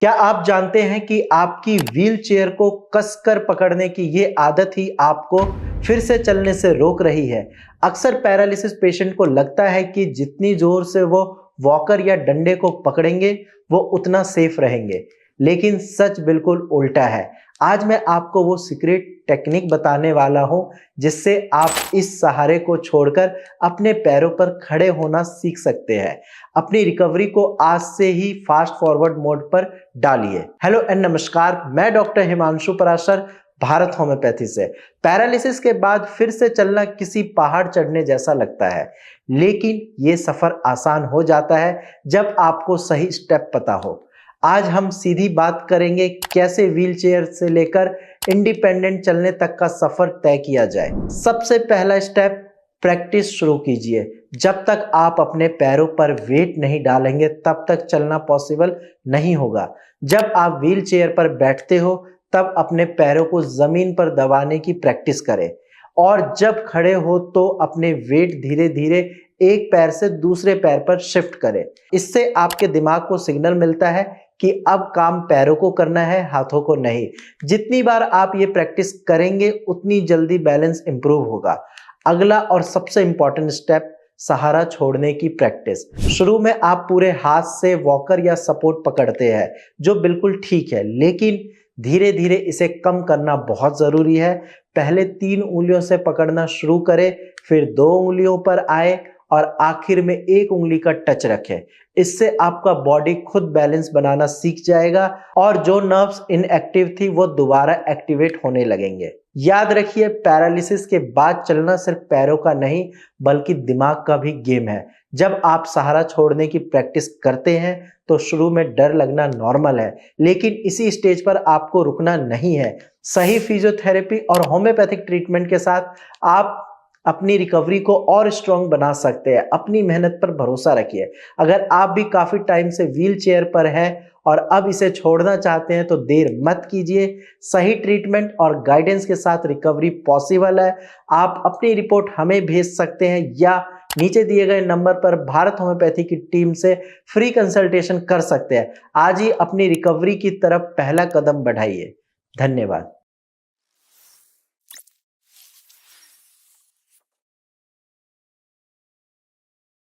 क्या आप जानते हैं कि आपकी व्हील चेयर को कसकर पकड़ने की ये आदत ही आपको फिर से चलने से रोक रही है। अक्सर पैरालिसिस पेशेंट को लगता है कि जितनी जोर से वो वॉकर या डंडे को पकड़ेंगे वो उतना सेफ रहेंगे, लेकिन सच बिल्कुल उल्टा है। आज मैं आपको वो सीक्रेट टेक्निक बताने वाला हूं जिससे आप इस सहारे को छोड़कर अपने पैरों पर खड़े होना सीख सकते हैं। अपनी रिकवरी को आज से ही फास्ट फॉरवर्ड मोड पर डालिए। हेलो एंड नमस्कार, मैं डॉक्टर हिमांशु पराशर, भारत होम्योपैथी से। पैरालिसिस के बाद फिर से चलना किसी पहाड़ चढ़ने जैसा लगता है, लेकिन ये सफर आसान हो जाता है जब आपको सही स्टेप पता हो। आज हम सीधी बात करेंगे कैसे व्हील चेयर से लेकर इंडिपेंडेंट चलने तक का सफर तय किया जाए। सबसे पहला स्टेप, प्रैक्टिस शुरू कीजिए। जब तक आप अपने पैरों पर वेट नहीं डालेंगे तब तक चलना पॉसिबल नहीं होगा। जब आप व्हील चेयर पर बैठते हो तब अपने पैरों को जमीन पर दबाने की प्रैक्टिस करें, और जब खड़े हो तो अपने वेट धीरे धीरे एक पैर से दूसरे पैर पर शिफ्ट करें। इससे आपके दिमाग को सिग्नल मिलता है कि अब काम पैरों को करना है, हाथों को नहीं। जितनी बार आप ये प्रैक्टिस करेंगे उतनी जल्दी बैलेंस इंप्रूव होगा। अगला और सबसे इंपॉर्टेंट स्टेप, सहारा छोड़ने की प्रैक्टिस। शुरू में आप पूरे हाथ से वॉकर या सपोर्ट पकड़ते हैं, जो बिल्कुल ठीक है, लेकिन धीरे धीरे इसे कम करना बहुत जरूरी है। पहले 3 उंगलियों से पकड़ना शुरू करें, फिर 2 उंगलियों पर आए और आखिर में 1 उंगली का टच रखें। इससे आपका बॉडी खुद बैलेंस बनाना सीख जाएगा और जो नर्व्स इनएक्टिव थी वो दोबारा एक्टिवेट होने लगेंगे। याद रखिए, पैरालिसिस के बाद चलना सिर्फ पैरों का नहीं बल्कि दिमाग का भी गेम है। जब आप सहारा छोड़ने की प्रैक्टिस करते हैं तो शुरू में डर लगना नॉर्मल है, लेकिन इसी स्टेज पर आपको रुकना नहीं है। सही फिजियोथेरेपी और होम्योपैथिक ट्रीटमेंट के साथ आप अपनी रिकवरी को और स्ट्रॉन्ग बना सकते हैं। अपनी मेहनत पर भरोसा रखिए। अगर आप भी काफी टाइम से व्हील चेयर पर हैं और अब इसे छोड़ना चाहते हैं तो देर मत कीजिए। सही ट्रीटमेंट और गाइडेंस के साथ रिकवरी पॉसिबल है। आप अपनी रिपोर्ट हमें भेज सकते हैं या नीचे दिए गए नंबर पर भारत होम्योपैथी की टीम से फ्री कंसल्टेशन कर सकते हैं। आज ही अपनी रिकवरी की तरफ पहला कदम बढ़ाइए। धन्यवाद।